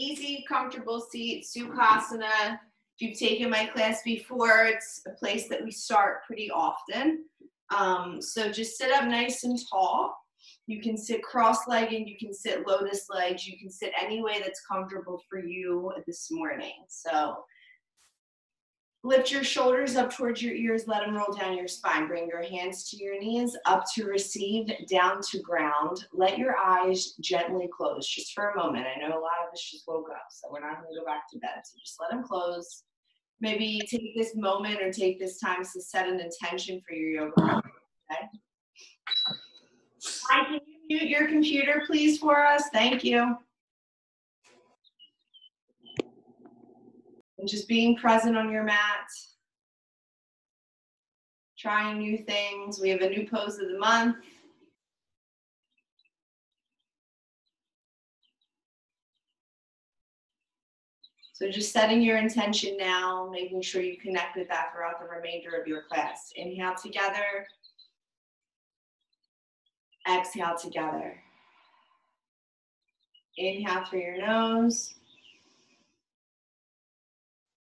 easy, comfortable seat, Sukhasana. If you've taken my class before, it's a place that we start pretty often. So just sit up nice and tall. You can sit cross-legged, you can sit lotus legs, you can sit any way that's comfortable for you this morning. So lift your shoulders up towards your ears, let them roll down your spine. Bring your hands to your knees, up to receive, down to ground. Let your eyes gently close just for a moment. I know a lot of us just woke up, so we're not gonna go back to bed. So just let them close. Maybe take this moment or take this time to set an intention for your yoga practice, okay? Hi, can you mute your computer, please, for us? Thank you. And just being present on your mat. Trying new things. We have a new pose of the month. So just setting your intention now, making sure you connect with that throughout the remainder of your class. Inhale together. Exhale together. Inhale through your nose.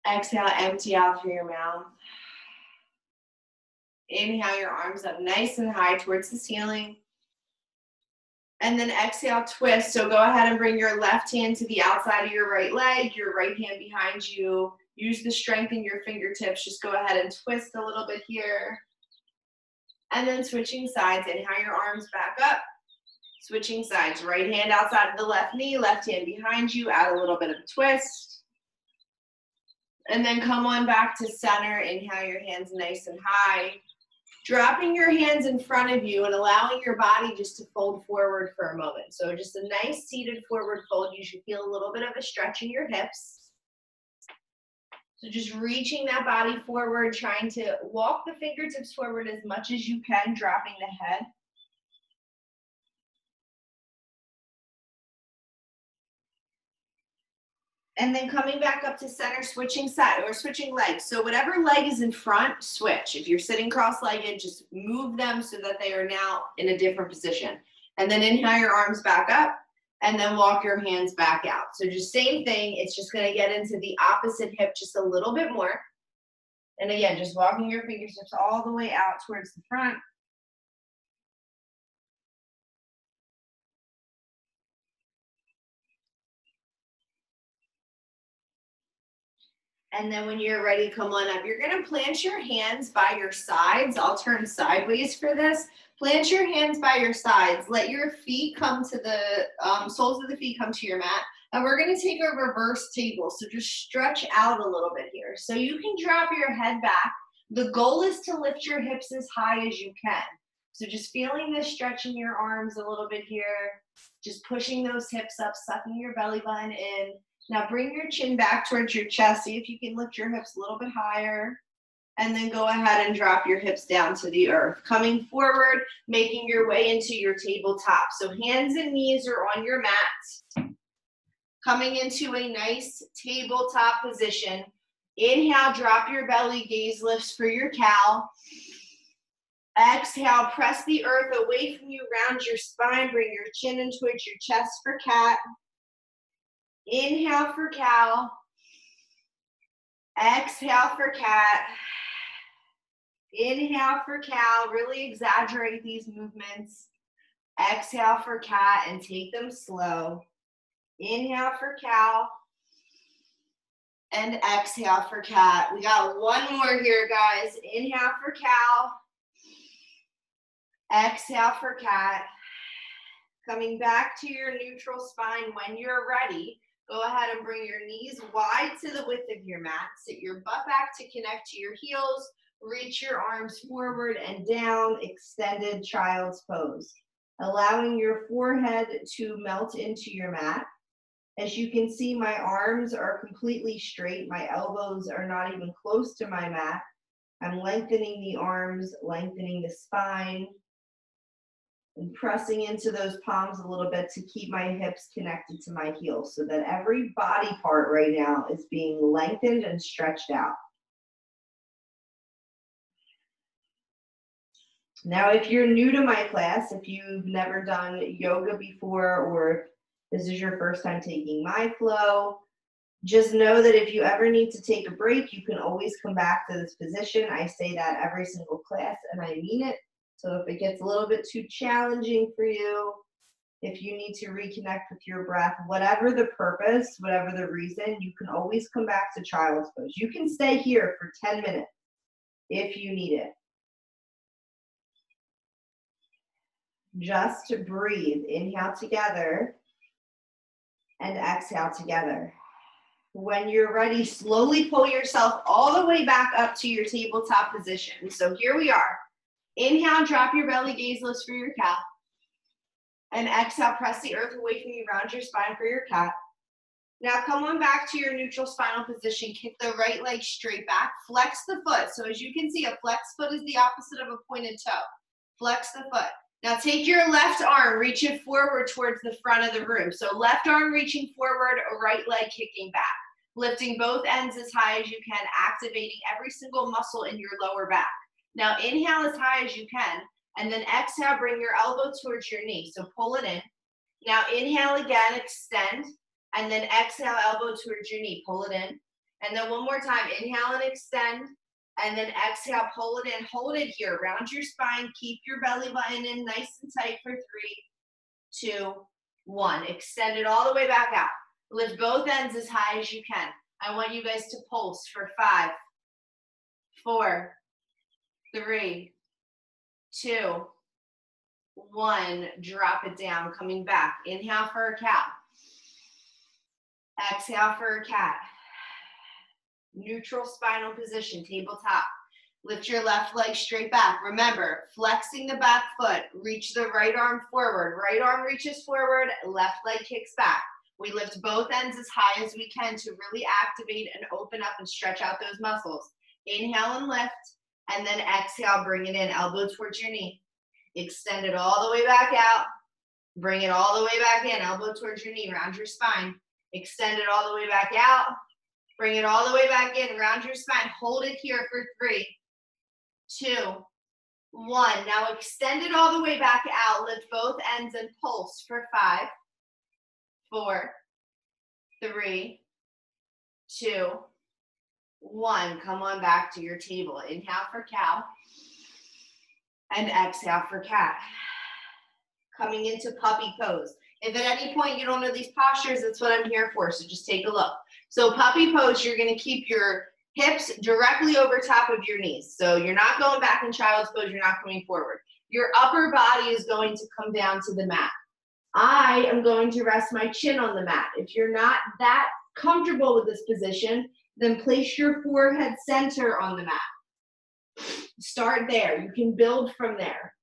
Exhale, empty out through your mouth. Inhale your arms up nice and high towards the ceiling. And then exhale, twist. So go ahead and bring your left hand to the outside of your right leg, your right hand behind you. Use the strength in your fingertips. Just go ahead and twist a little bit here. And then switching sides. Inhale your arms back up. Switching sides. Right hand outside of the left knee, left hand behind you. Add a little bit of a twist. And then come on back to center. Inhale your hands nice and high. Dropping your hands in front of you and allowing your body just to fold forward for a moment. So just a nice seated forward fold. You should feel a little bit of a stretch in your hips. So just reaching that body forward, trying to walk the fingertips forward as much as you can, dropping the head. And then coming back up to center, switching side or switching legs. So whatever leg is in front, switch. If you're sitting cross-legged, just move them so that they are now in a different position. And then inhale your arms back up and then walk your hands back out. So just same thing, it's just gonna get into the opposite hip just a little bit more. And again, just walking your fingertips all the way out towards the front. And then when you're ready, come on up. You're gonna plant your hands by your sides. I'll turn sideways for this. Plant your hands by your sides. Let your feet come to the, soles of the feet come to your mat. And we're gonna take a reverse table. So just stretch out a little bit here. So you can drop your head back. The goal is to lift your hips as high as you can. So just feeling this stretch in your arms a little bit here. Just pushing those hips up, sucking your belly button in. Now bring your chin back towards your chest. See if you can lift your hips a little bit higher. And then go ahead and drop your hips down to the earth. Coming forward, making your way into your tabletop. So hands and knees are on your mat. Coming into a nice tabletop position. Inhale, drop your belly, gaze lifts for your cow. Exhale, press the earth away from you, round your spine, bring your chin in towards your chest for cat. Inhale for cow. Exhale for cat. Inhale for cow. Really exaggerate these movements. Exhale for cat and take them slow. Inhale for cow. And exhale for cat. We got one more here, guys. Inhale for cow. Exhale for cat. Coming back to your neutral spine when you're ready. Go ahead and bring your knees wide to the width of your mat. Sit your butt back to connect to your heels. Reach your arms forward and down, extended child's pose. Allowing your forehead to melt into your mat. As you can see, my arms are completely straight. My elbows are not even close to my mat. I'm lengthening the arms, lengthening the spine, and pressing into those palms a little bit to keep my hips connected to my heels so that every body part right now is being lengthened and stretched out. Now, if you're new to my class, if you've never done yoga before, or this is your first time taking my flow, just know that if you ever need to take a break, you can always come back to this position. I say that every single class, and I mean it. So if it gets a little bit too challenging for you, if you need to reconnect with your breath, whatever the purpose, whatever the reason, you can always come back to child's pose. You can stay here for 10 minutes if you need it. Just breathe. Inhale together and exhale together. When you're ready, slowly pull yourself all the way back up to your tabletop position. So here we are. Inhale, drop your belly, gaze lifts for your cat. And exhale, press the earth away from you, round your spine for your cat. Now come on back to your neutral spinal position. Kick the right leg straight back. Flex the foot. So as you can see, a flex foot is the opposite of a pointed toe. Flex the foot. Now take your left arm, reach it forward towards the front of the room. So left arm reaching forward, right leg kicking back. Lifting both ends as high as you can, activating every single muscle in your lower back. Now inhale as high as you can, and then exhale, bring your elbow towards your knee. So pull it in. Now inhale again, extend, and then exhale, elbow towards your knee, pull it in. And then one more time, inhale and extend, and then exhale, pull it in, hold it here, round your spine, keep your belly button in nice and tight for 3, 2, 1. Extend it all the way back out. Lift both ends as high as you can. I want you guys to pulse for 5, 4, 3, 2, 1. Drop it down, coming back. Inhale for a cat. Exhale for a cat. Neutral spinal position, tabletop. Lift your left leg straight back. Remember, flexing the back foot, reach the right arm forward. Right arm reaches forward, left leg kicks back. We lift both ends as high as we can to really activate and open up and stretch out those muscles. Inhale and lift, and then exhale, bring it in, elbow towards your knee. Extend it all the way back out. Bring it all the way back in, elbow towards your knee, round your spine. Extend it all the way back out. Bring it all the way back in, round your spine. Hold it here for 3, 2, 1. Now extend it all the way back out. Lift both ends and pulse for 5, 4, 3, 2, 1. Come on back to your table. Inhale for cow and exhale for cat. Coming into puppy pose. If at any point you don't know these postures, that's what I'm here for, so just take a look. So puppy pose, you're going to keep your hips directly over top of your knees. So you're not going back in child's pose, you're not coming forward. Your upper body is going to come down to the mat. I am going to rest my chin on the mat. If you're not that comfortable with this position, then place your forehead center on the mat. Start there. You can build from there.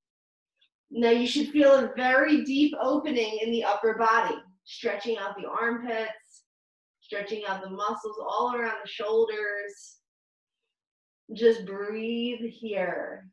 Now you should feel a very deep opening in the upper body, stretching out the armpits, stretching out the muscles all around the shoulders. Just breathe here.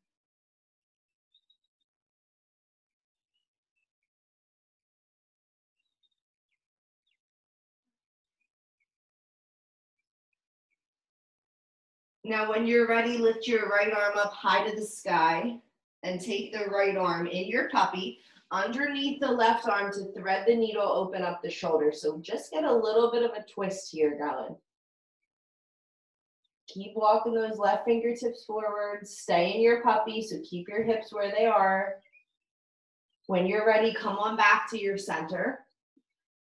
Now when you're ready, lift your right arm up high to the sky and take the right arm in your puppy underneath the left arm to thread the needle, open up the shoulder. So just get a little bit of a twist here going. Keep walking those left fingertips forward. Stay in your puppy, so keep your hips where they are. When you're ready, come on back to your center.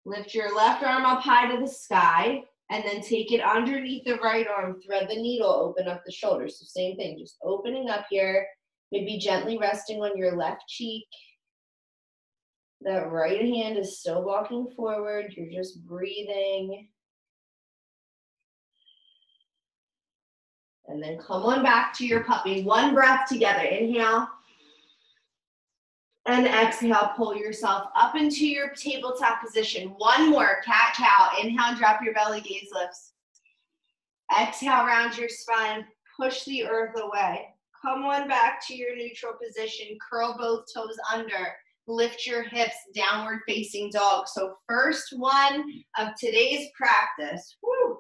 Lift your left arm up high to the sky, and then take it underneath the right arm, thread the needle, open up the shoulder. So same thing, just opening up here, maybe gently resting on your left cheek. That right hand is still walking forward, you're just breathing. And then come on back to your puppy. One breath together, inhale. And exhale, pull yourself up into your tabletop position. One more, cat-cow. Inhale, drop your belly, gaze lifts. Exhale, round your spine, push the earth away. Come on back to your neutral position. Curl both toes under. Lift your hips, downward facing dog. So first one of today's practice. Woo,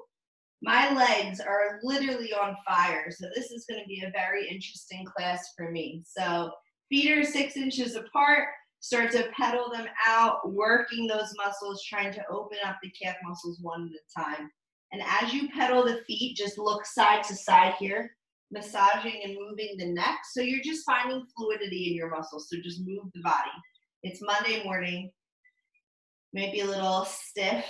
my legs are literally on fire. So this is going to be a very interesting class for me. So feet are 6 inches apart. Start to pedal them out, working those muscles, trying to open up the calf muscles one at a time. And as you pedal the feet, just look side to side here, massaging and moving the neck. So you're just finding fluidity in your muscles. So just move the body. It's Monday morning, maybe a little stiff.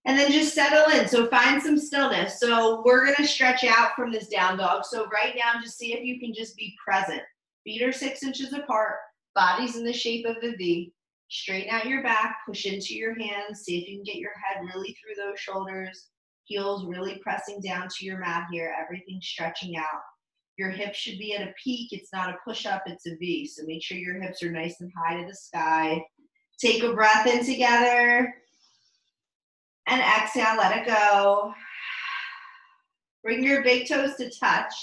And then just settle in. So find some stillness. So we're going to stretch out from this down dog. So right now, just see if you can just be present. Feet are 6 inches apart. Body's in the shape of a V. Straighten out your back. Push into your hands. See if you can get your head really through those shoulders. Heels really pressing down to your mat here. Everything stretching out. Your hips should be at a peak. It's not a push-up. It's a V. So make sure your hips are nice and high to the sky. Take a breath in together. And exhale, let it go. Bring your big toes to touch.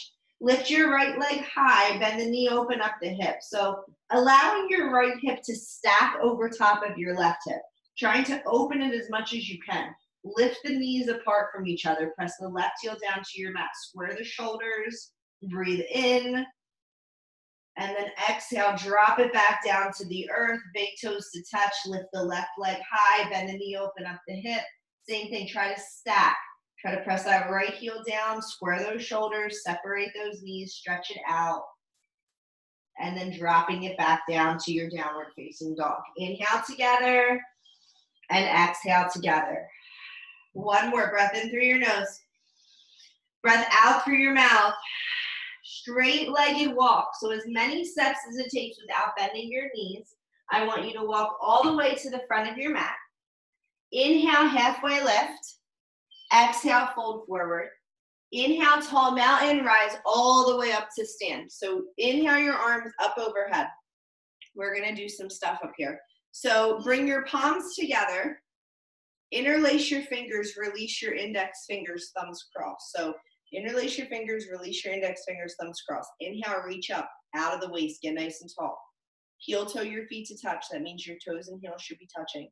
Lift your right leg high, bend the knee, open up the hip. So allowing your right hip to stack over top of your left hip. Trying to open it as much as you can. Lift the knees apart from each other. Press the left heel down to your mat. Square the shoulders. Breathe in. And then exhale, drop it back down to the earth. Big toes to touch. Lift the left leg high, bend the knee, open up the hip. Same thing, try to stack. Try to press that right heel down, square those shoulders, separate those knees, stretch it out. And then dropping it back down to your downward facing dog. Inhale together and exhale together. One more, breath in through your nose. Breath out through your mouth. Straight-legged walk. So as many steps as it takes without bending your knees. I want you to walk all the way to the front of your mat. Inhale, halfway lift. Exhale, fold forward. Inhale, tall mountain, rise all the way up to stand. So inhale your arms up overhead. We're gonna do some stuff up here. So bring your palms together. Interlace your fingers, release your index fingers, thumbs crossed. So interlace your fingers, release your index fingers, thumbs crossed. Inhale, reach up, out of the waist, get nice and tall. Heel toe your feet to touch. That means your toes and heels should be touching.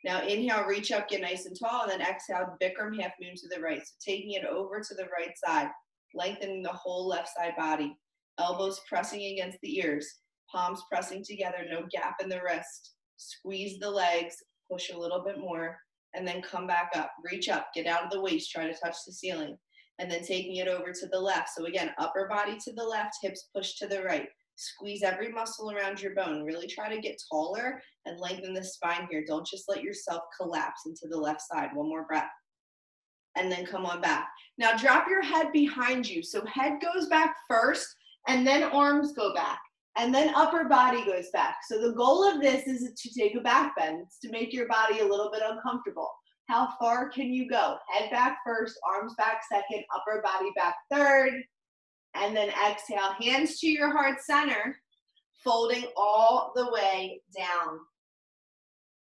Now inhale, reach up, get nice and tall, and then exhale, Bikram half moon to the right. So taking it over to the right side, lengthening the whole left side body. Elbows pressing against the ears, palms pressing together, no gap in the wrist. Squeeze the legs, push a little bit more, and then come back up. Reach up, get out of the waist, try to touch the ceiling. And then taking it over to the left. So again, upper body to the left, hips push to the right. Squeeze every muscle around your bone. Really try to get taller and lengthen the spine here. Don't just let yourself collapse into the left side. One more breath. And then come on back. Now drop your head behind you. So head goes back first, and then arms go back. And then upper body goes back. So the goal of this is to take a back bend. It's to make your body a little bit uncomfortable. How far can you go? Head back first, arms back second, upper body back third. And then exhale, hands to your heart center, folding all the way down.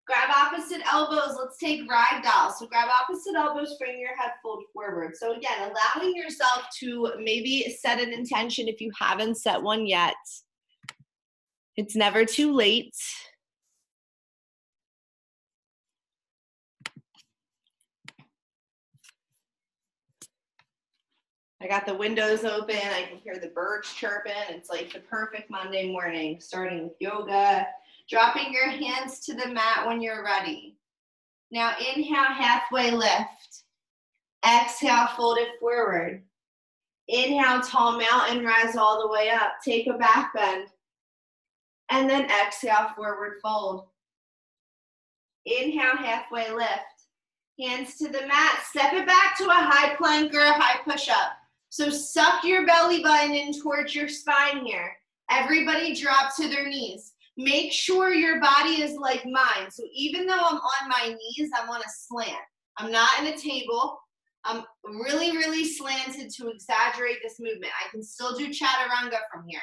Grab opposite elbows. Let's take ragdoll. So grab opposite elbows, bring your head fold forward. So again, allowing yourself to maybe set an intention if you haven't set one yet. It's never too late. I got the windows open. I can hear the birds chirping. It's like the perfect Monday morning, starting with yoga. Dropping your hands to the mat when you're ready. Now inhale, halfway lift. Exhale, fold it forward. Inhale, tall mountain, rise all the way up. Take a back bend. And then exhale, forward fold. Inhale, halfway lift. Hands to the mat. Step it back to a high plank or a high push-up. So suck your belly button in towards your spine here. Everybody drop to their knees. Make sure your body is like mine. So even though I'm on my knees, I'm on a slant. I'm not in a table. I'm really, really slanted to exaggerate this movement. I can still do chaturanga from here.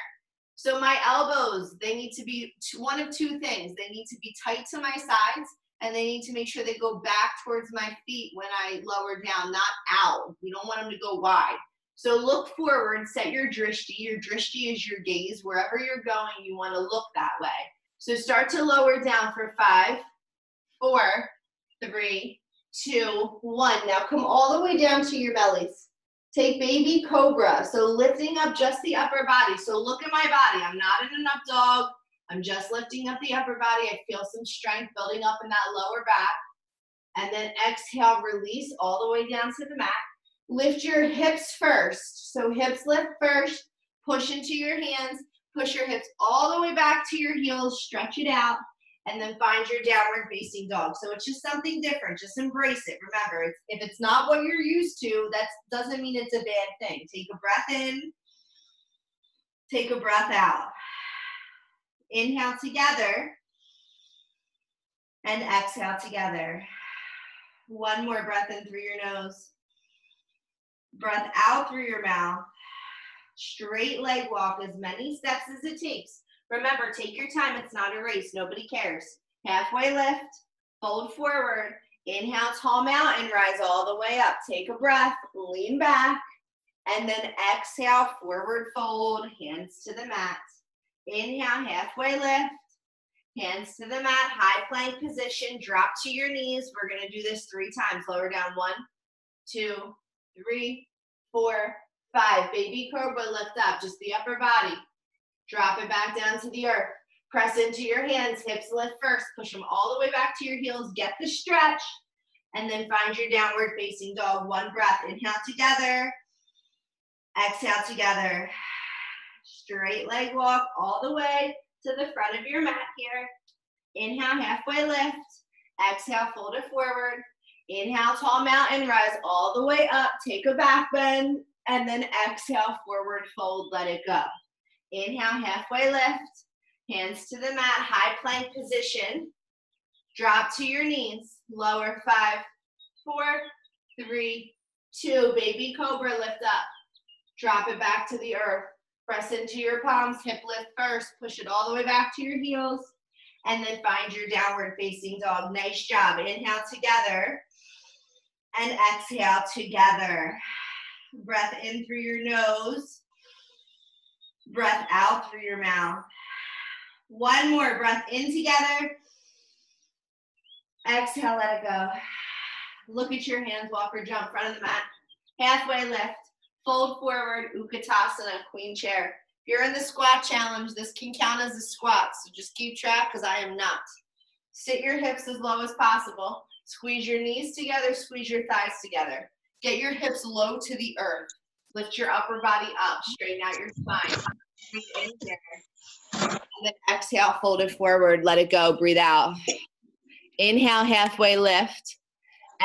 So my elbows, they need to be one of two things. They need to be tight to my sides, and they need to make sure they go back towards my feet when I lower down, not out. We don't want them to go wide. So look forward, set your drishti. Your drishti is your gaze. Wherever you're going, you want to look that way. So start to lower down for 5, 4, 3, 2, 1. Now come all the way down to your bellies. Take baby cobra. So lifting up just the upper body. So look at my body. I'm not in an up dog. I'm just lifting up the upper body. I feel some strength building up in that lower back. And then exhale, release all the way down to the mat. Lift your hips first. So hips lift first, push into your hands, push your hips all the way back to your heels, stretch it out, and then find your downward facing dog. So it's just something different. Just embrace it. Remember, if it's not what you're used to, that doesn't mean it's a bad thing. Take a breath in, take a breath out. Inhale together, and exhale together. One more breath in through your nose. Breath out through your mouth. Straight leg walk, as many steps as it takes. Remember, take your time. It's not a race. Nobody cares. Halfway lift, fold forward. Inhale, tall mountain, rise all the way up. Take a breath, lean back, and then exhale, forward fold, hands to the mat. Inhale, halfway lift, hands to the mat, high plank position, drop to your knees. We're gonna do this 3 times. Lower down, 1, 2, 3, 4, 5. Baby cobra, lift up, just the upper body. Drop it back down to the earth. Press into your hands, hips lift first. Push them all the way back to your heels. Get the stretch. And then find your downward facing dog. 1 breath. Inhale together. Exhale together. Straight leg walk all the way to the front of your mat here. Inhale, halfway lift. Exhale, fold it forward. Inhale, tall mountain, rise all the way up. Take a back bend. And then exhale, forward fold, let it go. Inhale, halfway lift. Hands to the mat, high plank position. Drop to your knees. Lower, 5, 4, 3, 2. Baby cobra, lift up. Drop it back to the earth. Press into your palms, hip lift first. Push it all the way back to your heels. And then find your downward facing dog. Nice job. Inhale together. And exhale together. Breath in through your nose. Breath out through your mouth. 1 more breath in together. Exhale, let it go. Look at your hands, walk or jump, front of the mat. Halfway lift, fold forward, Utkatasana, queen chair. If you're in the squat challenge, this can count as a squat, so just keep track because I am not. Sit your hips as low as possible. Squeeze your knees together, squeeze your thighs together. Get your hips low to the earth. Lift your upper body up, straighten out your spine. Breathe in here. And then exhale, fold it forward, let it go, breathe out. Inhale, halfway lift.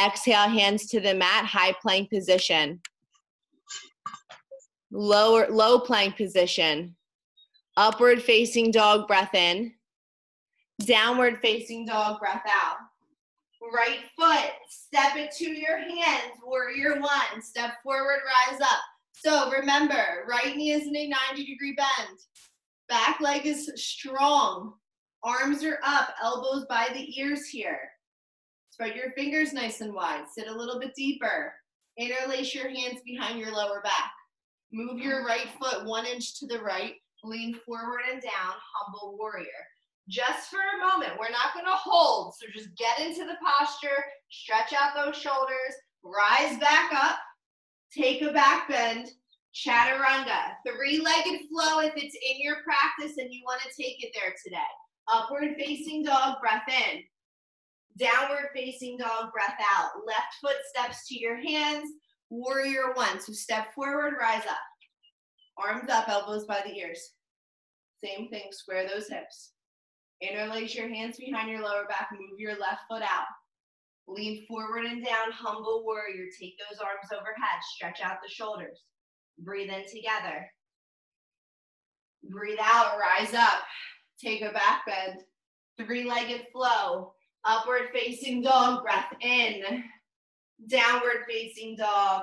Exhale, hands to the mat, high plank position. Low plank position. Upward facing dog, breath in. Downward facing dog, breath out. Right foot, step it to your hands, warrior 1. Step forward, rise up. So remember, right knee is in a 90-degree bend. Back leg is strong. Arms are up, elbows by the ears here. Spread your fingers nice and wide. Sit a little bit deeper. Interlace your hands behind your lower back. Move your right foot 1 inch to the right. Lean forward and down, humble warrior. Just for a moment, we're not gonna hold, so just get into the posture, stretch out those shoulders, rise back up, take a back bend, chaturanga. 3-legged flow if it's in your practice and you wanna take it there today. Upward facing dog, breath in. Downward facing dog, breath out. Left foot steps to your hands, warrior 1. So step forward, rise up. Arms up, elbows by the ears. Same thing, square those hips. Interlace your hands behind your lower back, move your left foot out. Lean forward and down, humble warrior. Take those arms overhead, stretch out the shoulders. Breathe in together. Breathe out, rise up. Take a back bend. 3-legged flow. Upward facing dog, breath in. Downward facing dog,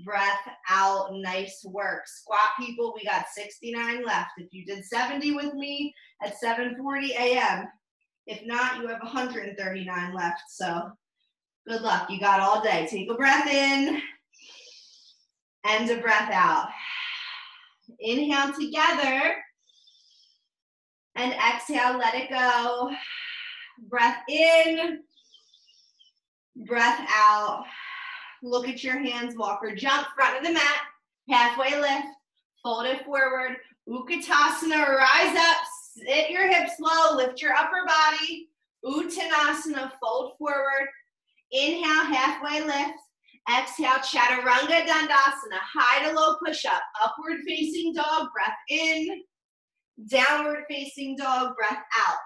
breath out. Nice work. Squat people, we got 69 left. If you did 70 with me at 7:40 a.m. If not, you have 139 left. So good luck. You got all day. Take a breath in and a breath out. Inhale together and exhale, let it go. Breath in, breath out. Look at your hands, walk or jump, front of the mat, halfway lift, fold it forward, Utkatasana, rise up, sit your hips hips low, lift your upper body. Uttanasana, fold forward. Inhale, halfway lift. Exhale, chaturanga dandasana, high to low push-up. Upward facing dog, breath in. Downward facing dog, breath out.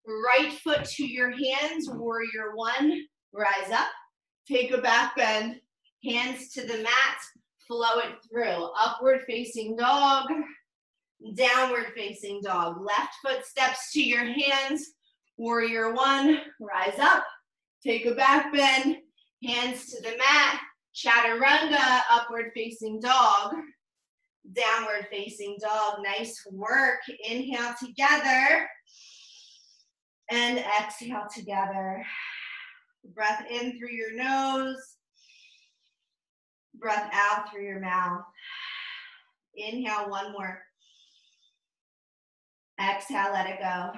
Right foot to your hands, warrior one. Rise up, take a back bend. Hands to the mat, flow it through. Upward facing dog, downward facing dog. Left foot steps to your hands, warrior one. Rise up, take a back bend. Hands to the mat, chaturanga, upward facing dog. Downward facing dog, nice work. Inhale together and exhale together. Breath in through your nose, breath out through your mouth. Inhale, one more. Exhale, let it go.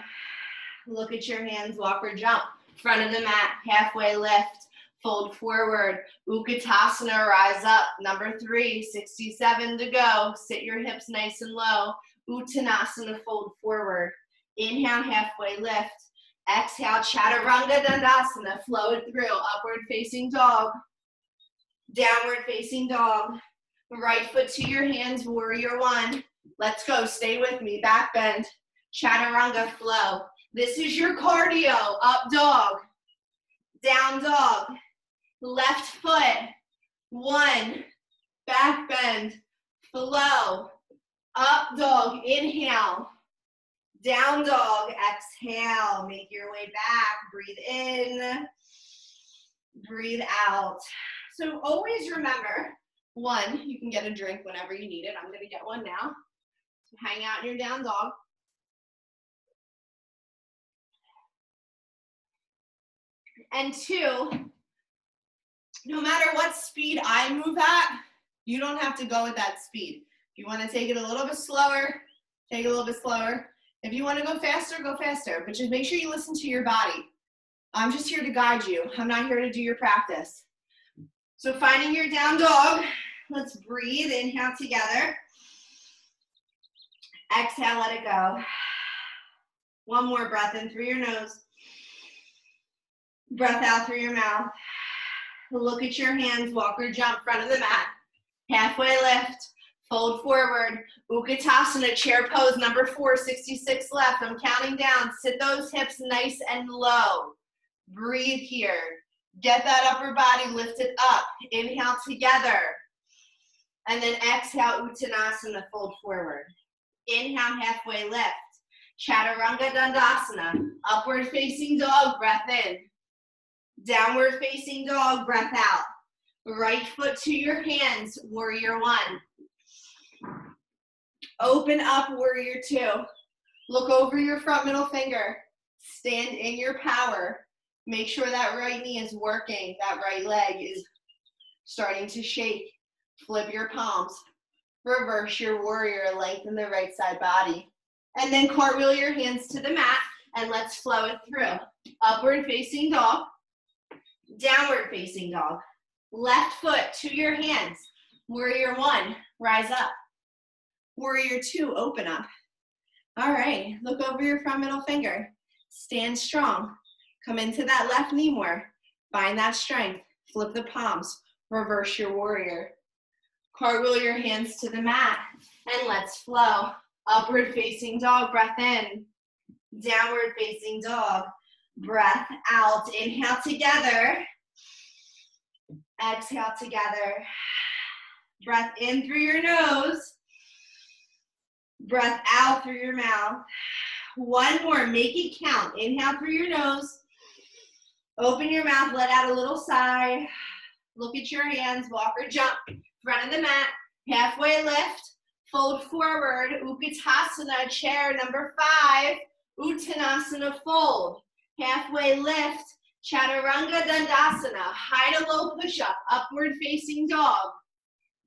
Look at your hands, walk or jump. Front of the mat, halfway lift. Fold forward, Utkatasana, rise up. Number 3, 67 to go. Sit your hips nice and low. Uttanasana, fold forward. Inhale, halfway lift. Exhale, Chaturanga Dandasana, flow it through. Upward facing dog, downward facing dog. Right foot to your hands, warrior one. Let's go, stay with me, back bend. Chaturanga, flow. This is your cardio, up dog, down dog. Left foot, one, back bend, flow, up dog, inhale, down dog, exhale, make your way back, breathe in, breathe out. So always remember, one, you can get a drink whenever you need it. I'm gonna get one now. So hang out in your down dog. And 2, no matter what speed I move at, you don't have to go at that speed. If you want to take it a little bit slower, take it a little bit slower. If you want to go faster, go faster. But just make sure you listen to your body. I'm just here to guide you. I'm not here to do your practice. So finding your down dog, let's breathe. Inhale together. Exhale, let it go. One more breath in through your nose. Breath out through your mouth. Look at your hands, walk or jump, front of the mat. Halfway lift, fold forward. Utkatasana, chair pose, number 4, 66 left. I'm counting down. Sit those hips nice and low. Breathe here. Get that upper body lifted up. Inhale together. And then exhale, Uttanasana, fold forward. Inhale, halfway lift. Chaturanga Dandasana, upward facing dog, breath in. Downward facing dog, breath out. Right foot to your hands, warrior one. Open up, warrior two. Look over your front middle finger. Stand in your power. Make sure that right knee is working. That right leg is starting to shake. Flip your palms. Reverse your warrior, lengthen the right side body. And then cartwheel your hands to the mat and let's flow it through. Upward facing dog. Downward facing dog. Left foot to your hands. Warrior one, rise up. Warrior two, open up. All right, look over your front middle finger. Stand strong. Come into that left knee more. Find that strength. Flip the palms. Reverse your warrior. Cartwheel your hands to the mat and let's flow. Upward facing dog, breath in. Downward facing dog. Breath out. Inhale together. Exhale together. Breath in through your nose. Breath out through your mouth. One more. Make it count. Inhale through your nose. Open your mouth. Let out a little sigh. Look at your hands. Walk or jump. Front of the mat. Halfway lift. Fold forward. Utkatasana. Chair number 5. Uttanasana fold. Halfway lift, Chaturanga Dandasana, high to low push-up, upward facing dog,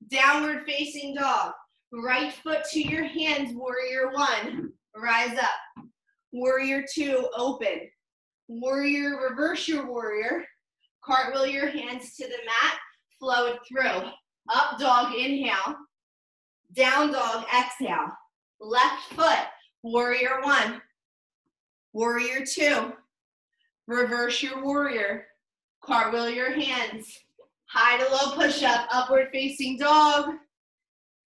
downward facing dog, right foot to your hands, warrior one, rise up, warrior two, open, warrior, reverse your warrior, cartwheel your hands to the mat, flow it through, up dog, inhale, down dog, exhale, left foot, warrior one, Warrior two. Reverse your warrior. Cartwheel your hands. High to low push-up, upward facing dog,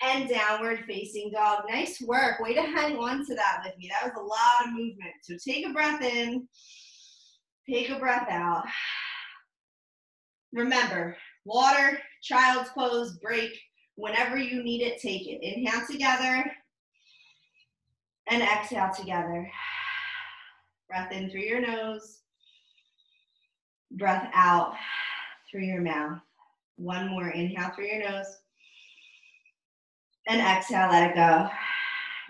and downward facing dog. Nice work. Way to hang on to that with me. That was a lot of movement. So take a breath in, take a breath out. Remember, water, child's pose, break. Whenever you need it, take it. Inhale together and exhale together. Breath in through your nose. Breath out through your mouth. One more. Inhale through your nose. And exhale, let it go.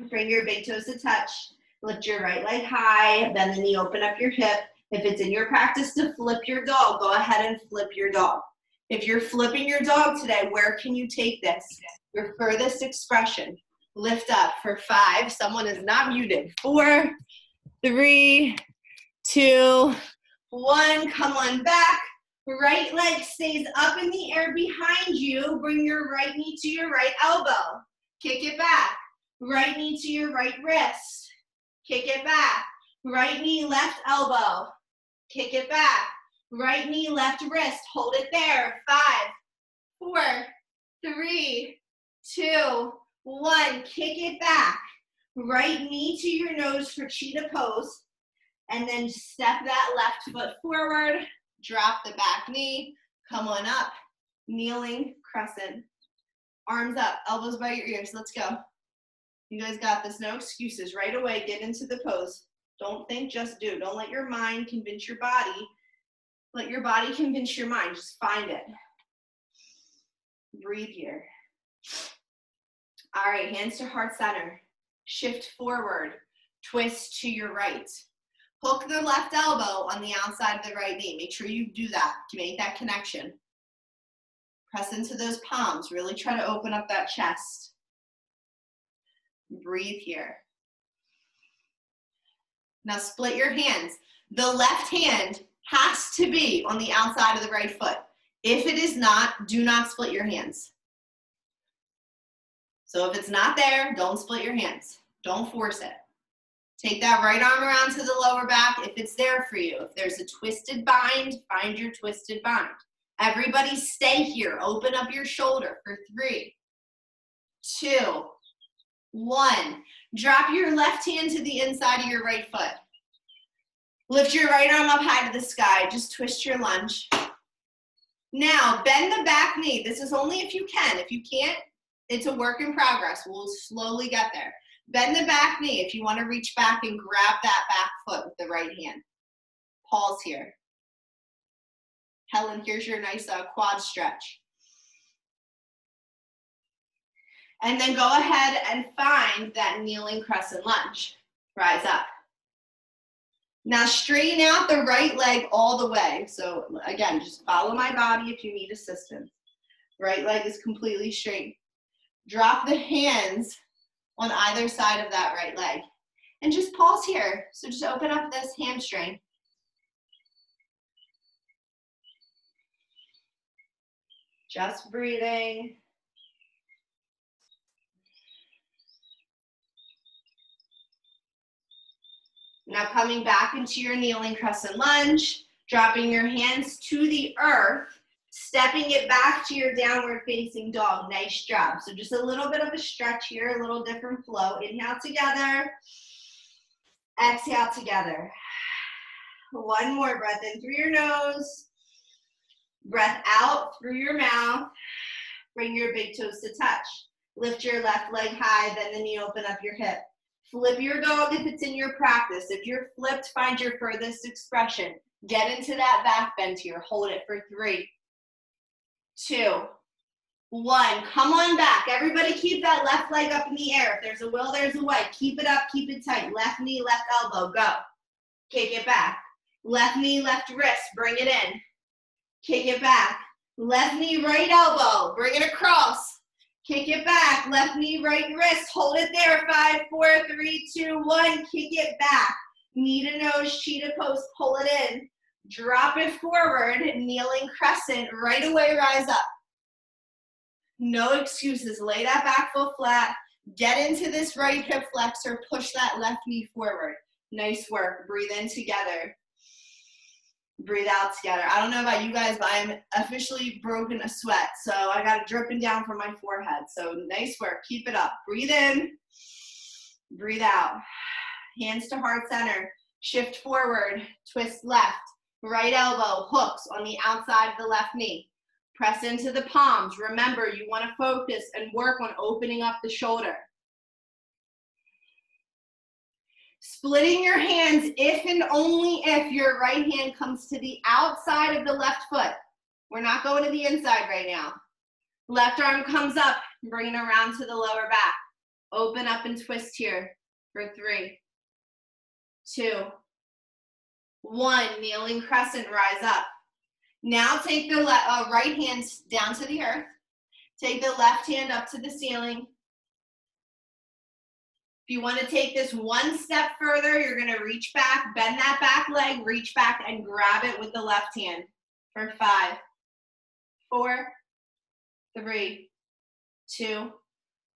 Bring your big toes to touch. Lift your right leg high. Bend the knee, open up your hip. If it's in your practice to flip your dog, go ahead and flip your dog. If you're flipping your dog today, where can you take this? Your furthest expression. Lift up for 5. Someone is not muted. 4, 3, 2, 1. Come on back. Right leg stays up in the air behind you. Bring your right knee to your right elbow. Kick it back. Right knee to your right wrist. Kick it back. Right knee, left elbow. Kick it back. Right knee, left wrist. Hold it there. 5, 4, 3, 2, 1. Kick it back. Right knee to your nose for cheetah pose. And then step that left foot forward. Drop the back knee. Come on up. Kneeling crescent. Arms up. Elbows by your ears. Let's go. You guys got this. No excuses. Right away, get into the pose. Don't think, just do. Don't let your mind convince your body. Let your body convince your mind. Just find it. Breathe here. All right, hands to heart center. Shift forward. Twist to your right. Hook the left elbow on the outside of the right knee. Make sure you do that to make that connection. Press into those palms. Really try to open up that chest. Breathe here. Now split your hands. The left hand has to be on the outside of the right foot. If it is not, do not split your hands. So if it's not there, don't split your hands. Don't force it. Take that right arm around to the lower back if it's there for you. If there's a twisted bind, find your twisted bind. Everybody stay here. Open up your shoulder for 3, 2, 1. Drop your left hand to the inside of your right foot. Lift your right arm up high to the sky. Just twist your lunge. Now, bend the back knee. This is only if you can. If you can't, it's a work in progress. We'll slowly get there. Bend the back knee if you want to reach back and grab that back foot with the right hand. Pause here. Helen, here's your nice quad stretch. And then go ahead and find that kneeling crescent lunge. Rise up. Now straighten out the right leg all the way. So again, just follow my body if you need assistance. Right leg is completely straight. Drop the hands on either side of that right leg. And just pause here. So just open up this hamstring. Just breathing. Now coming back into your kneeling crescent lunge, dropping your hands to the earth, stepping it back to your downward facing dog. Nice job. So just a little bit of a stretch here, a little different flow. Inhale together, exhale together. One more breath in through your nose, breath out through your mouth. Bring your big toes to touch. Lift your left leg high, bend the knee, open up your hip. Flip your dog if it's in your practice. If you're flipped, find your furthest expression. Get into that back bend here. Hold it for 3, 2, 1. Come on back. Everybody keep that left leg up in the air. If there's a will, there's a way. Keep it up, keep it tight. Left knee, left elbow, go. Kick it back. Left knee, left wrist, bring it in. Kick it back. Left knee, right elbow, bring it across. Kick it back. Left knee, right wrist. Hold it there. 5, 4, 3, 2, 1. Kick it back. Knee to nose, cheetah pose. Pull it in. Drop it forward. Kneeling crescent. Right away, rise up. No excuses. Lay that back foot flat. Get into this right hip flexor. Push that left knee forward. Nice work. Breathe in together. Breathe out together. I don't know about you guys, but I'm officially broken a sweat. So I got it dripping down from my forehead. So nice work. Keep it up. Breathe in. Breathe out. Hands to heart center. Shift forward. Twist left. Right elbow hooks on the outside of the left knee. Press into the palms. Remember, you want to focus and work on opening up the shoulder. Splitting your hands if and only if your right hand comes to the outside of the left foot. We're not going to the inside right now. Left arm comes up, bring it around to the lower back. Open up and twist here for 3, 2, 1. Kneeling crescent, rise up. Now take the right hand down to the earth. Take the left hand up to the ceiling. If you want to take this one step further, you're going to reach back, bend that back leg, reach back and grab it with the left hand for 5, 4, 3, 2,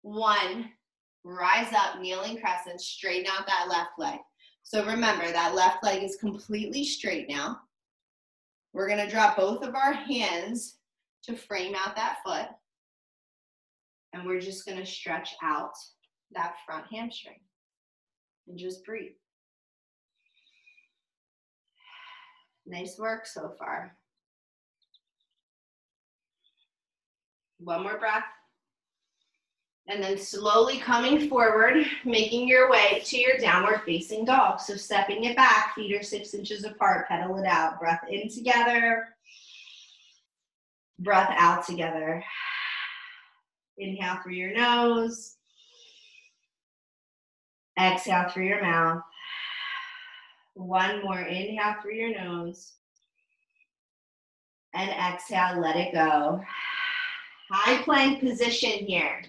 1. Rise up, kneeling crescent, straighten out that left leg. So remember, that left leg is completely straight now. We're going to drop both of our hands to frame out that foot. And we're just going to stretch out that front hamstring and just breathe. Nice work so far. One more breath. And then slowly coming forward, making your way to your downward facing dog. So stepping it back, feet are 6 inches apart, pedal it out. Breath in together, breath out together. Inhale through your nose. Exhale through your mouth. One more. Inhale through your nose. And exhale, let it go. High plank position here.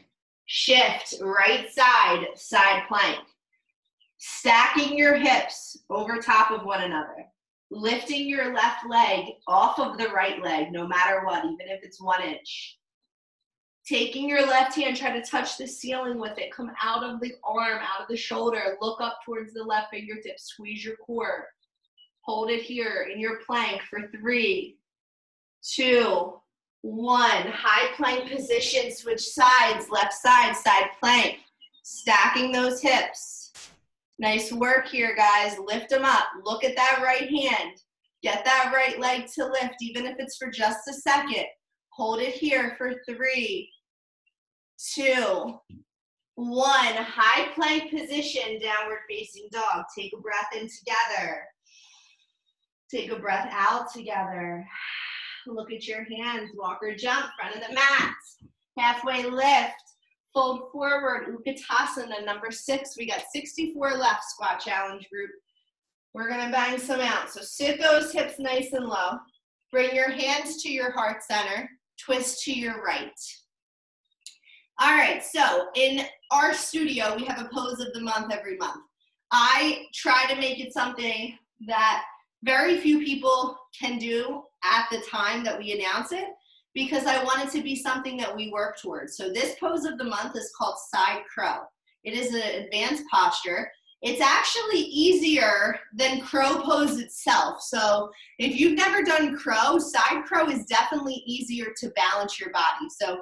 Shift, right side, side plank. Stacking your hips over top of one another. Lifting your left leg off of the right leg, no matter what, even if it's 1 inch. Taking your left hand, try to touch the ceiling with it. Come out of the arm, out of the shoulder. Look up towards the left fingertip. Squeeze your core. Hold it here in your plank for 3, 2, 1. High plank position. Switch sides. Left side, side plank. Stacking those hips. Nice work here, guys. Lift them up. Look at that right hand. Get that right leg to lift, even if it's for just a second. Hold it here for 3, 2, 1. High plank position, downward facing dog. Take a breath in together. Take a breath out together. Look at your hands. Walk or jump, front of the mat. Halfway lift. Fold forward, Utkatasana, number 6. We got 64 left, squat challenge group. We're gonna bang some out. So sit those hips nice and low. Bring your hands to your heart center. Twist to your right. All right, so in our studio, we have a pose of the month every month. I try to make it something that very few people can do at the time that we announce it, because I want it to be something that we work towards. So this pose of the month is called side crow. It is an advanced posture. It's actually easier than crow pose itself. So if you've never done crow, side crow is definitely easier to balance your body. So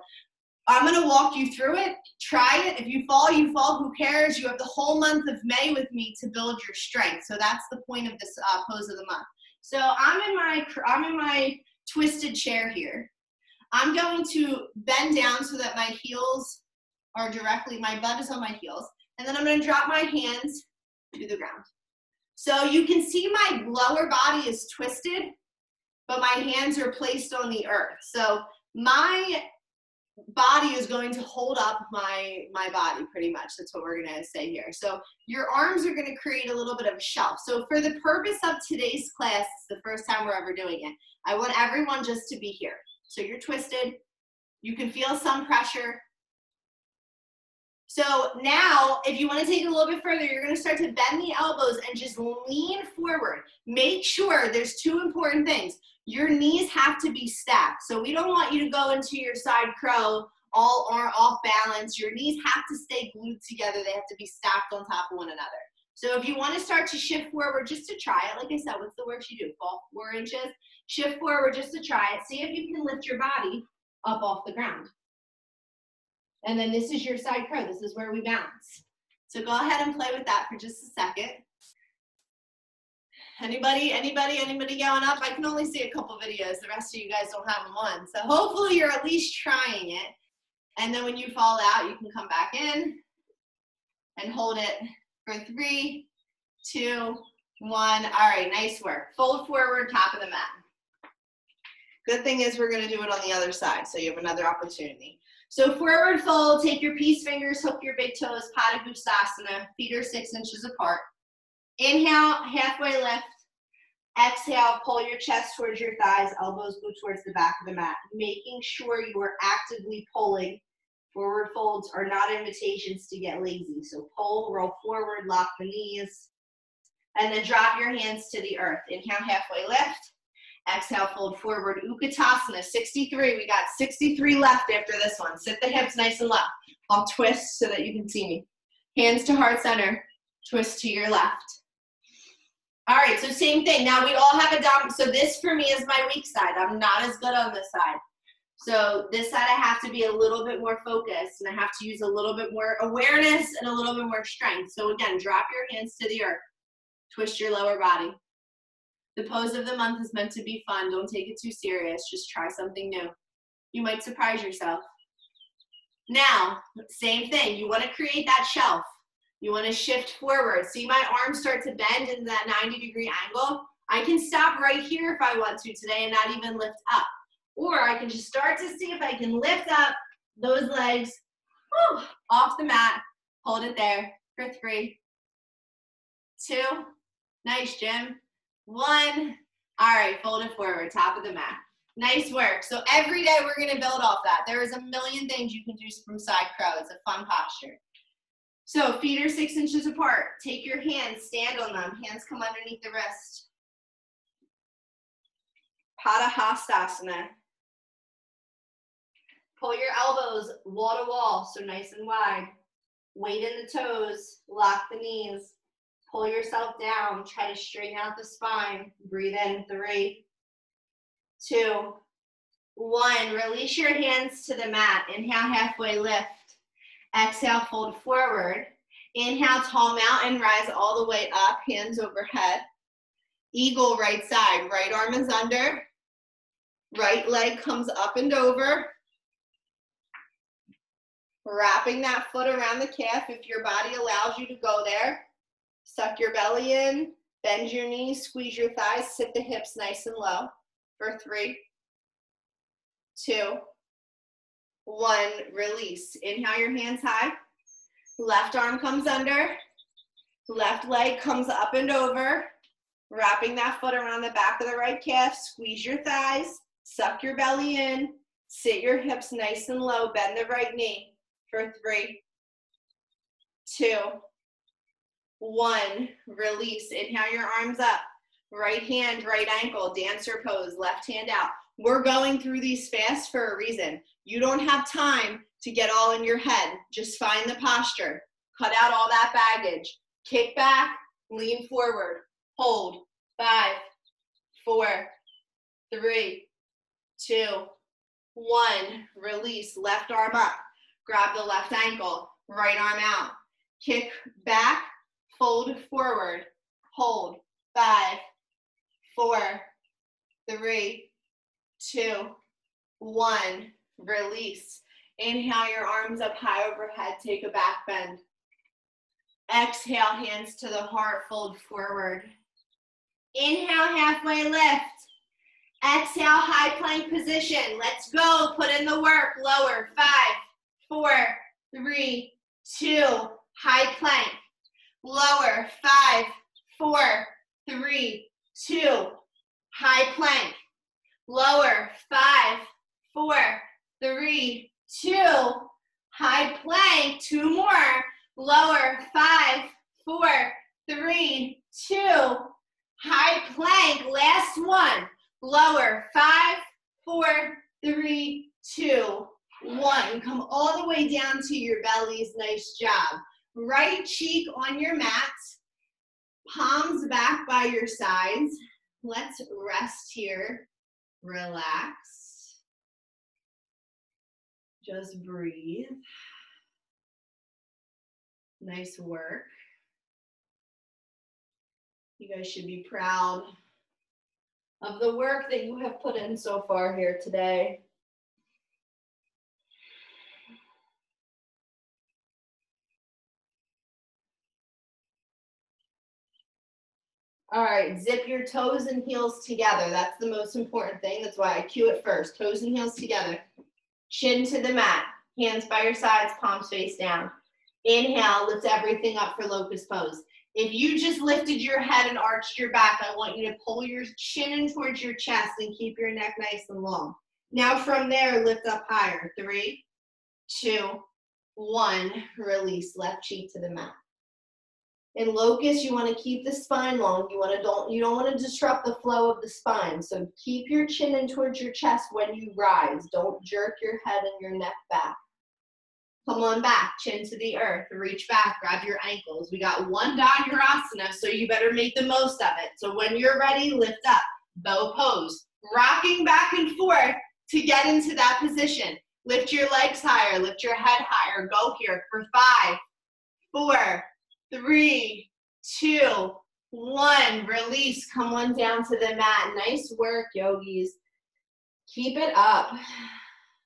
I'm gonna walk you through it. Try it. If you fall, you fall. Who cares? You have the whole month of May with me to build your strength. So that's the point of this pose of the month. So I'm in my twisted chair here. I'm going to bend down so that my heels are directly, my butt is on my heels. And then I'm gonna drop my hands to the ground. So you can see my lower body is twisted, but my hands are placed on the earth. So my body is going to hold up my body pretty much. That's what we're gonna say here. So your arms are gonna create a little bit of a shelf. So for the purpose of today's class, it's the first time we're ever doing it. I want everyone just to be here. So you're twisted, you can feel some pressure. So now, if you want to take it a little bit further, you're going to start to bend the elbows and just lean forward. Make sure there's 2 important things. Your knees have to be stacked. So we don't want you to go into your side crow all or off balance. Your knees have to stay glued together. They have to be stacked on top of one another. So if you want to start to shift forward just to try it, like I said, what's the worst you do? Fall 4 inches, shift forward just to try it. See if you can lift your body up off the ground. And then this is your side crow. This is where we balance. So go ahead and play with that for just a second. Anybody going up? I can only see a couple videos. The rest of you guys don't have them on. So hopefully you're at least trying it. And then when you fall out, you can come back in and hold it for 3, 2, 1. All right, nice work. Fold forward, top of the mat. Good thing is we're gonna do it on the other side, so you have another opportunity. So forward fold, take your peace fingers, hook your big toes, Pada Gustasana, feet are 6 inches apart. Inhale, halfway lift. Exhale, pull your chest towards your thighs, elbows go towards the back of the mat, making sure you are actively pulling. Forward folds are not invitations to get lazy. So pull, roll forward, lock the knees, and then drop your hands to the earth. Inhale, halfway lift. Exhale, fold forward, Utkatasana, 63. We got 63 left after this one. Sit the hips nice and low. I'll twist so that you can see me. Hands to heart center, twist to your left. All right, so same thing. Now we all have a dominant, so this for me is my weak side. I'm not as good on this side. So this side I have to be a little bit more focused and I have to use a little bit more awareness and a little bit more strength. So again, drop your hands to the earth. Twist your lower body. The pose of the month is meant to be fun. Don't take it too serious. Just try something new. You might surprise yourself. Now, same thing. You want to create that shelf. You want to shift forward. See my arms start to bend into that 90-degree angle? I can stop right here if I want to today and not even lift up. Or I can just start to see if I can lift up those legs off the mat. Hold it there for 3, 2. Nice, Jim. 1. All right, fold it forward, top of the mat. Nice work. So every day we're going to build off that. There is a million things you can do from side crow. It's a fun posture. So feet are 6 inches apart. Take your hands, stand on them. Hands come underneath the wrist. Pada Hastasana. Pull your elbows wall to wall, so nice and wide. Weight in the toes, lock the knees. Pull yourself down, try to straighten out the spine. Breathe in, 3, 2, 1. Release your hands to the mat. Inhale, halfway lift. Exhale, fold forward. Inhale, tall mountain, rise all the way up, hands overhead. Eagle, right side. Right arm is under. Right leg comes up and over. Wrapping that foot around the calf if your body allows you to go there. Suck your belly in, bend your knees, squeeze your thighs, sit the hips nice and low for 3, 2, 1. Release. Inhale your hands high. Left arm comes under. Left leg comes up and over. Wrapping that foot around the back of the right calf. Squeeze your thighs. Suck your belly in. Sit your hips nice and low. Bend the right knee for 3, 2, 1. Release. Inhale your arms up. Right hand, right ankle, dancer pose, left hand out. We're going through these fast for a reason. You don't have time to get all in your head. Just find the posture. Cut out all that baggage. Kick back, lean forward. Hold. 5, 4, 3, 2, 1. Release. Left arm up. Grab the left ankle. Right arm out. Kick back. Fold forward. Hold. 5, 4, 3, 2, 1. Release. Inhale your arms up high overhead. Take a back bend. Exhale, hands to the heart. Fold forward. Inhale, halfway lift. Exhale, high plank position. Let's go. Put in the work. Lower. 5, 4, 3, 2. High plank. Lower. 5, 4, 3, 2. High plank. Lower. 5, 4, 3, 2. High plank. 2 more. Lower. 5, 4, 3, 2. High plank. Last one. Lower. 5, 4, 3, 2, 1. Come all the way down to your bellies. Nice job. Right cheek on your mat. Palms back by your sides. Let's rest here. Relax. Just breathe. Nice work. You guys should be proud of the work that you have put in so far here today. All right, zip your toes and heels together. That's the most important thing. That's why I cue it first. Toes and heels together. Chin to the mat. Hands by your sides, palms face down. Inhale, lift everything up for locust pose. If you just lifted your head and arched your back, I want you to pull your chin in towards your chest and keep your neck nice and long. Now from there, lift up higher. 3, 2, 1. Release, left cheek to the mat. In locust, you want to keep the spine long. You don't want to disrupt the flow of the spine. So keep your chin in towards your chest when you rise. Don't jerk your head and your neck back. Come on back, chin to the earth. Reach back, grab your ankles. We got one Dhanurasana, so you better make the most of it. So when you're ready, lift up, bow pose. Rocking back and forth to get into that position. Lift your legs higher, lift your head higher. Go here for 5, 4, 3, 2, 1. Release, come on down to the mat. Nice work, yogis. Keep it up.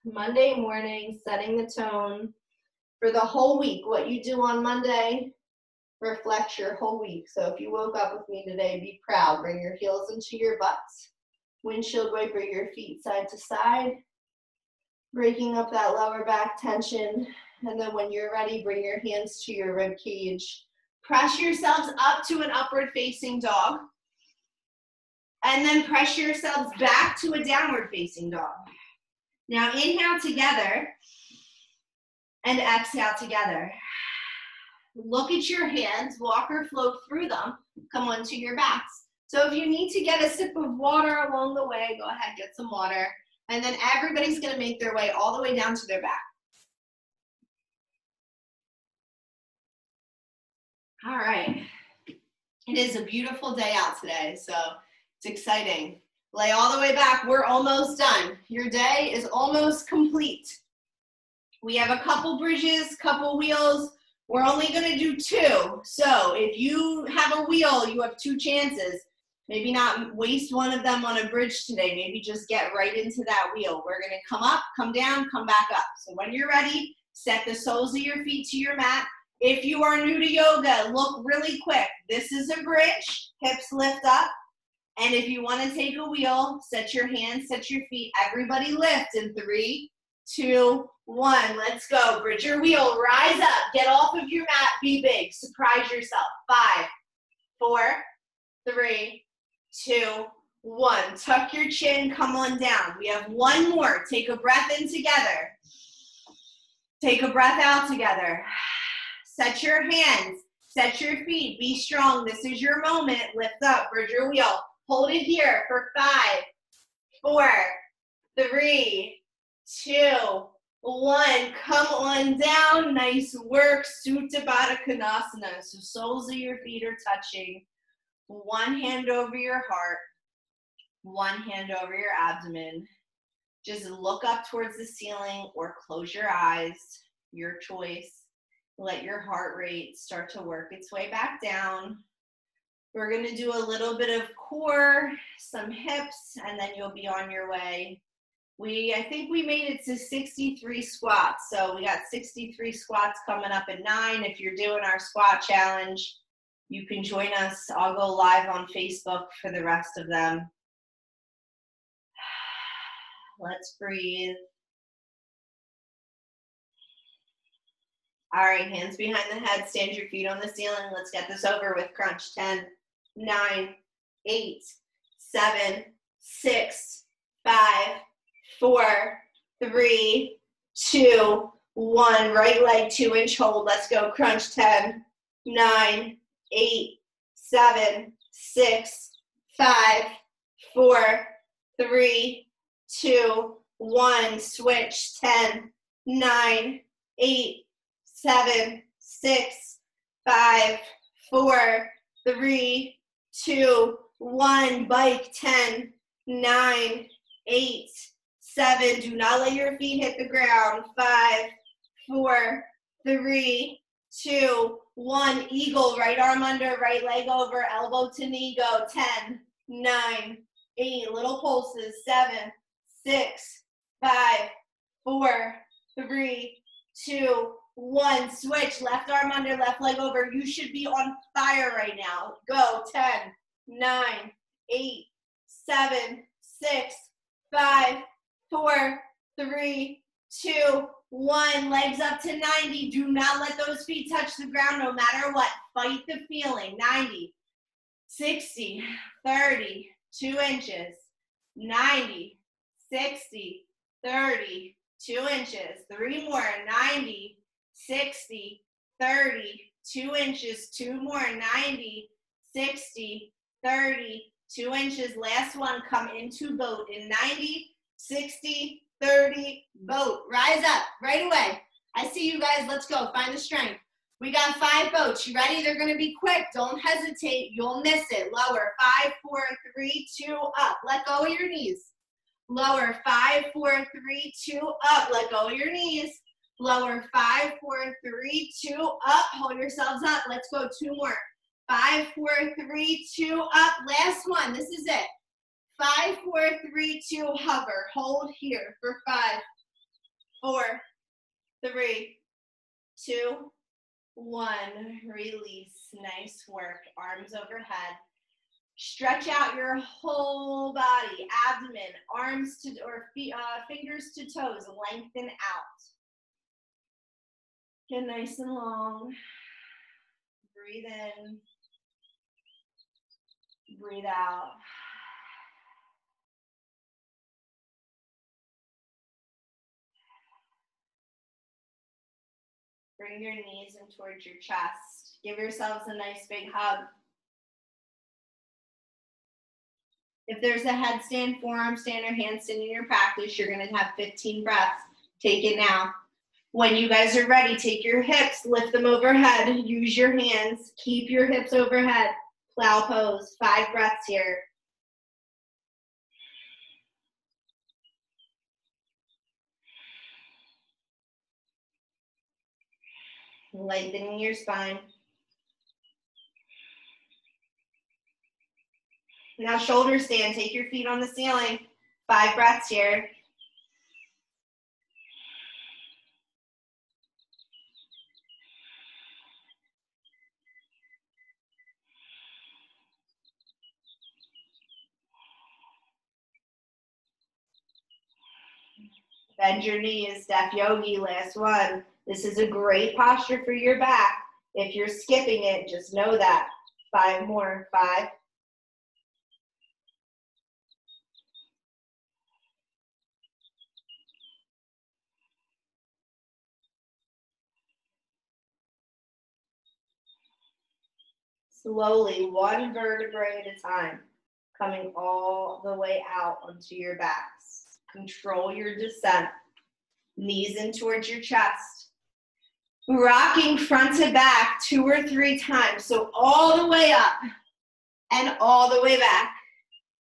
Monday morning, setting the tone for the whole week. What you do on Monday reflects your whole week. So if you woke up with me today, be proud. Bring your heels into your butts. Windshield wiper your feet side to side. Breaking up that lower back tension. And then when you're ready, bring your hands to your rib cage. Press yourselves up to an upward facing dog. And then press yourselves back to a downward facing dog. Now inhale together and exhale together. Look at your hands, walk or float through them. Come onto your backs. So if you need to get a sip of water along the way, go ahead, get some water. And then everybody's gonna make their way all the way down to their back. All right. It is a beautiful day out today, so it's exciting. Lay all the way back. We're almost done. Your day is almost complete. We have a couple bridges, couple wheels. We're only going to do 2. So if you have a wheel, you have 2 chances. Maybe not waste one of them on a bridge today. Maybe just get right into that wheel. We're going to come up, come down, come back up. So when you're ready, set the soles of your feet to your mat. If you are new to yoga, look really quick. This is a bridge. Hips lift up. And if you want to take a wheel, set your hands, set your feet. Everybody lift in 3, 2, 1. Let's go. Bridge your wheel. Rise up. Get off of your mat. Be big. Surprise yourself. 5, 4, 3, 2, 1. Tuck your chin. Come on down. We have one more. Take a breath in together. Take a breath out together. Set your hands. Set your feet. Be strong. This is your moment. Lift up. Bridge your wheel. Hold it here for 5, 4, 3, 2, 1. Come on down. Nice work. Supta Baddha Konasana. So soles of your feet are touching. One hand over your heart. One hand over your abdomen. Just look up towards the ceiling or close your eyes. Your choice. Let your heart rate start to work its way back down. We're going to do a little bit of core, some hips, and then you'll be on your way. I think we made it to 63 squats. So we got 63 squats coming up at 9. If you're doing our squat challenge, you can join us. I'll go live on Facebook for the rest of them. Let's breathe. All right, hands behind the head, stand your feet on the ceiling. Let's get this over with. Crunch. 10, 9, 8, 7, 6, 5, 4, 3, 2, 1. Right leg 2-inch hold. Let's go. Crunch. 10, 9, 8, 7, 6, 5, 4, 3, 2, 1. Switch. 10, 9, 8, 7, 6, 5, 4, 3, 2, 1. Bike. 10, 9, 8, 7. Do not let your feet hit the ground. 5, 4, 3, 2, 1. Eagle. Right arm under, right leg over, elbow to knee. Go. 10, 9, 8. Little pulses. 7, 6, 5, 4, 3, 2, 1. Switch. Left arm under, left leg over. You should be on fire right now. Go. 10, 9, 8, 7, 6, 5, 4, 3, 2, 1. Legs up to 90. Do not let those feet touch the ground no matter what. Fight the feeling. 90, 60, 30, 2 inches. 90, 60, 30, 2 inches. 3 more. 90, 60, 30, 2 inches. 2 more. 90, 60, 30, 2 inches. Last one. Come into boat in 90, 60, 30, boat. Rise up right away. I see you guys. Let's go. Find the strength. We got 5 boats. You ready? They're going to be quick. Don't hesitate. You'll miss it. Lower. 5, 4, 3, 2, up. Let go of your knees. Lower. 5, 4, 3, 2, up. Let go of your knees. Lower. 5, 4, 3, 2, up. Hold yourselves up. Let's go. 2 more. 5, 4, 3, 2, up. Last one. This is it. 5, 4, 3, 2, hover. Hold here for 5, 4, 3, 2, 1. Release. Nice work. Arms overhead. Stretch out your whole body. Abdomen, arms to or feet, fingers to toes. Lengthen out. Get nice and long. Breathe in. Breathe out. Bring your knees in towards your chest. Give yourselves a nice big hug. If there's a headstand, forearm stand, or handstand in your practice, you're going to have 15 breaths. Take it now. When you guys are ready, take your hips, lift them overhead. Use your hands. Keep your hips overhead. Plow pose. 5 breaths here. Lengthening your spine. Now shoulder stand. Take your feet on the ceiling. 5 breaths here. Bend your knees. Step yogi. Last one. This is a great posture for your back. If you're skipping it, just know that. 5 more. 5. Slowly, 1 vertebrae at a time, coming all the way out onto your backs. Control your descent. Knees in towards your chest. Rocking front to back 2 or 3 times. So all the way up and all the way back.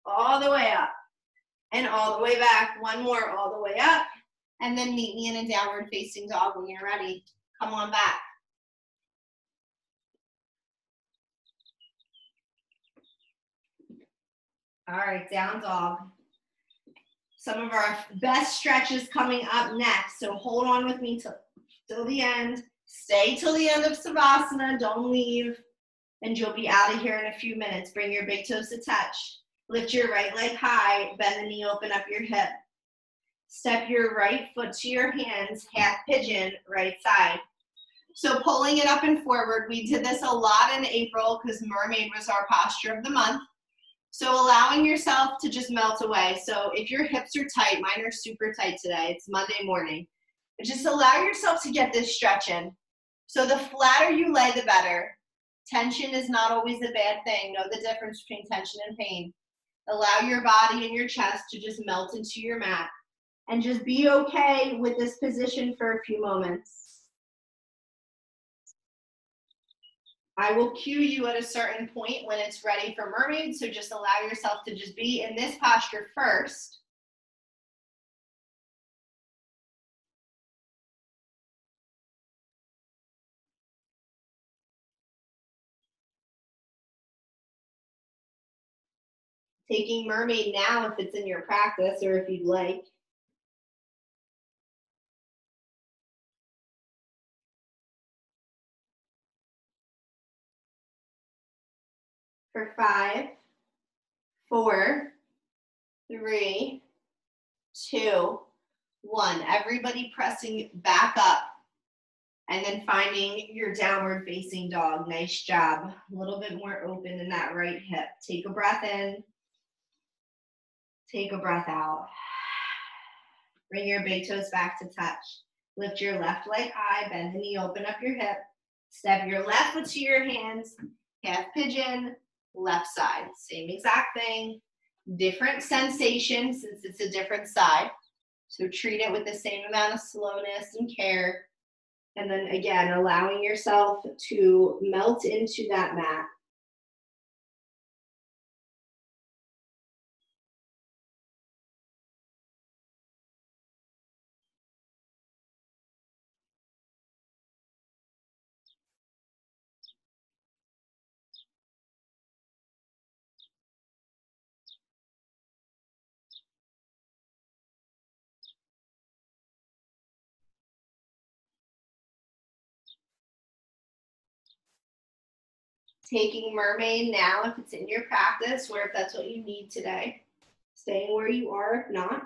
All the way up and all the way back. 1 more, all the way up. And then meet me in a downward facing dog when you're ready. Come on back. All right, down dog. Some of our best stretches coming up next. So hold on with me till the end. Stay till the end of Savasana. Don't leave. And you'll be out of here in a few minutes. Bring your big toes to touch. Lift your right leg high. Bend the knee, open up your hip. Step your right foot to your hands. Half pigeon, right side. So pulling it up and forward. We did this a lot in April because mermaid was our posture of the month. So allowing yourself to just melt away. So if your hips are tight, mine are super tight today. It's Monday morning. But just allow yourself to get this stretch in. So the flatter you lay, the better. Tension is not always a bad thing. Know the difference between tension and pain. Allow your body and your chest to just melt into your mat. And just be okay with this position for a few moments. I will cue you at a certain point when it's ready for mermaid, so just allow yourself to just be in this posture first. Taking mermaid now if it's in your practice or if you'd like. For 5, 4, 3, 2, 1. Everybody pressing back up and then finding your downward facing dog. Nice job. A little bit more open in that right hip. Take a breath in. Take a breath out. Bring your big toes back to touch. Lift your left leg high, bend the knee, open up your hip. Step your left foot to your hands, half pigeon, left side. Same exact thing, different sensation since it's a different side. So treat it with the same amount of slowness and care. And then again, allowing yourself to melt into that mat. Taking mermaid now if it's in your practice or if that's what you need today. Staying where you are if not.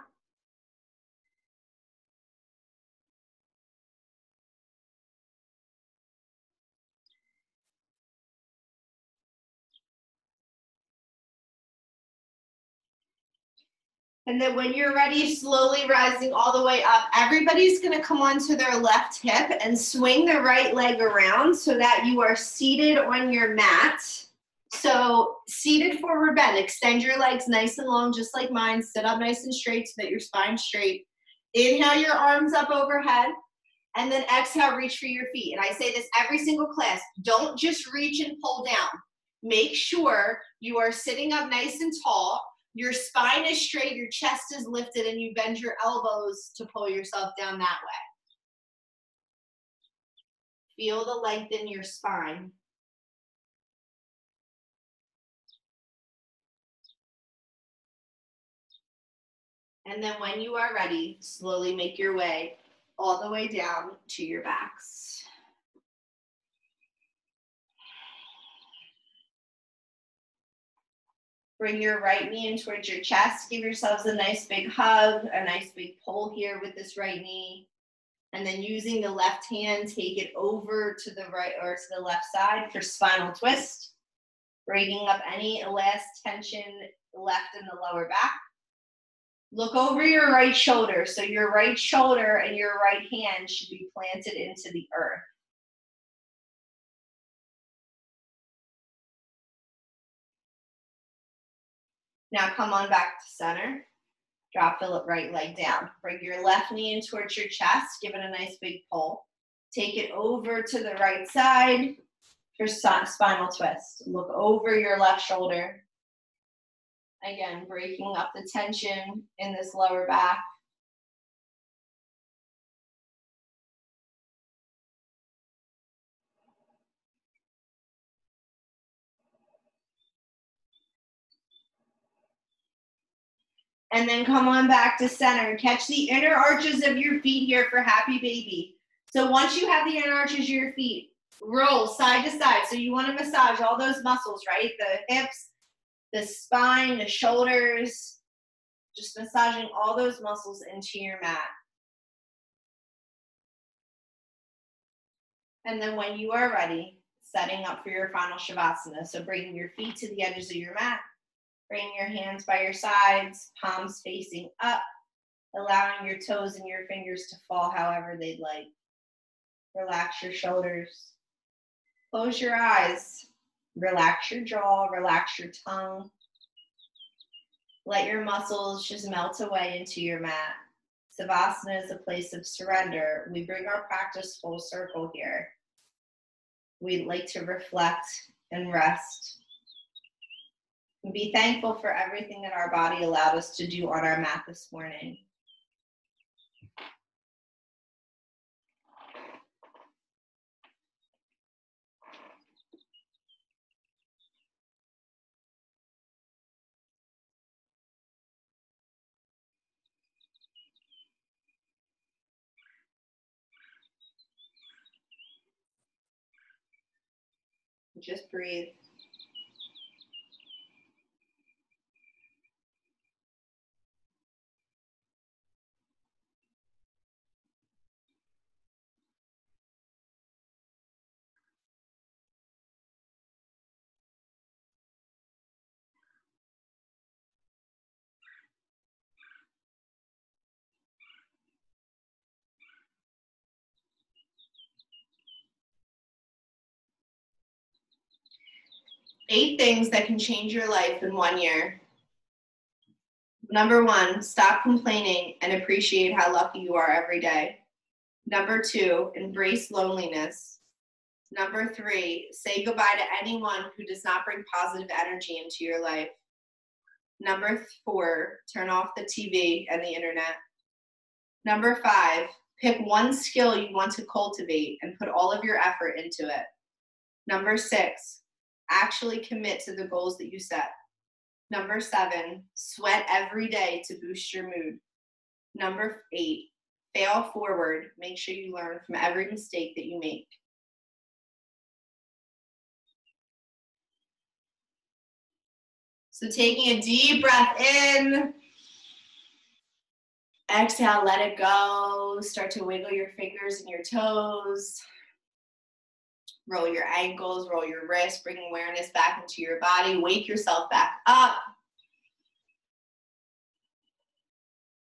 And then when you're ready, slowly rising all the way up, everybody's gonna come onto their left hip and swing the right leg around so that you are seated on your mat. So seated forward bend, extend your legs nice and long, just like mine. Sit up nice and straight so that your spine's straight. Inhale your arms up overhead, and then exhale, reach for your feet. And I say this every single class, don't just reach and pull down. Make sure you are sitting up nice and tall, your spine is straight, your chest is lifted, and you bend your elbows to pull yourself down that way. Feel the length in your spine. And then when you are ready, slowly make your way all the way down to your backs. Bring your right knee in towards your chest. Give yourselves a nice big hug, a nice big pull here with this right knee. And then using the left hand, take it over to the right or to the left side for spinal twist. Breaking up any last tension left in the lower back. Look over your right shoulder. So your right shoulder and your right hand should be planted into the earth. Now come on back to center. Drop the right leg down. Bring your left knee in towards your chest. Give it a nice big pull. Take it over to the right side for spinal twist. Look over your left shoulder. Again, breaking up the tension in this lower back. And then come on back to center. Catch the inner arches of your feet here for happy baby. So once you have the inner arches of your feet, roll side to side. So you want to massage all those muscles, right? The hips, the spine, the shoulders, just massaging all those muscles into your mat. And then when you are ready, setting up for your final Shavasana. So bringing your feet to the edges of your mat, bringing your hands by your sides, palms facing up, allowing your toes and your fingers to fall however they'd like. Relax your shoulders. Close your eyes. Relax your jaw, relax your tongue. Let your muscles just melt away into your mat. Savasana is a place of surrender. We bring our practice full circle here. we'd like to reflect and rest. And be thankful for everything that our body allowed us to do on our mat this morning. Just breathe. Eight things that can change your life in 1 year. Number 1, stop complaining and appreciate how lucky you are every day. Number 2, embrace loneliness. Number 3, say goodbye to anyone who does not bring positive energy into your life. Number 4, turn off the TV and the internet. Number 5, pick one skill you want to cultivate and put all of your effort into it. Number 6, actually commit to the goals that you set. Number 7, sweat every day to boost your mood. Number 8, fail forward. Make sure you learn from every mistake that you make. So taking a deep breath in, exhale, let it go. Start to wiggle your fingers and your toes. Roll your ankles, roll your wrists, bring awareness back into your body. Wake yourself back up.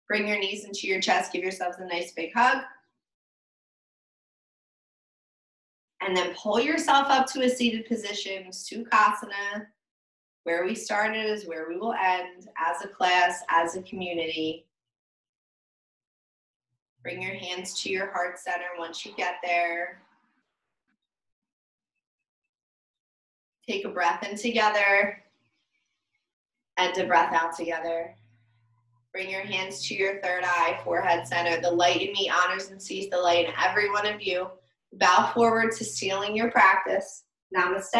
Bring your knees into your chest. Give yourselves a nice big hug. And then pull yourself up to a seated position, Sukhasana. Where we started is where we will end as a class, as a community. Bring your hands to your heart center once you get there. Take a breath in together and a breath out together. Bring your hands to your third eye, forehead center. The light in me honors and sees the light in every one of you. Bow forward to sealing your practice. Namaste.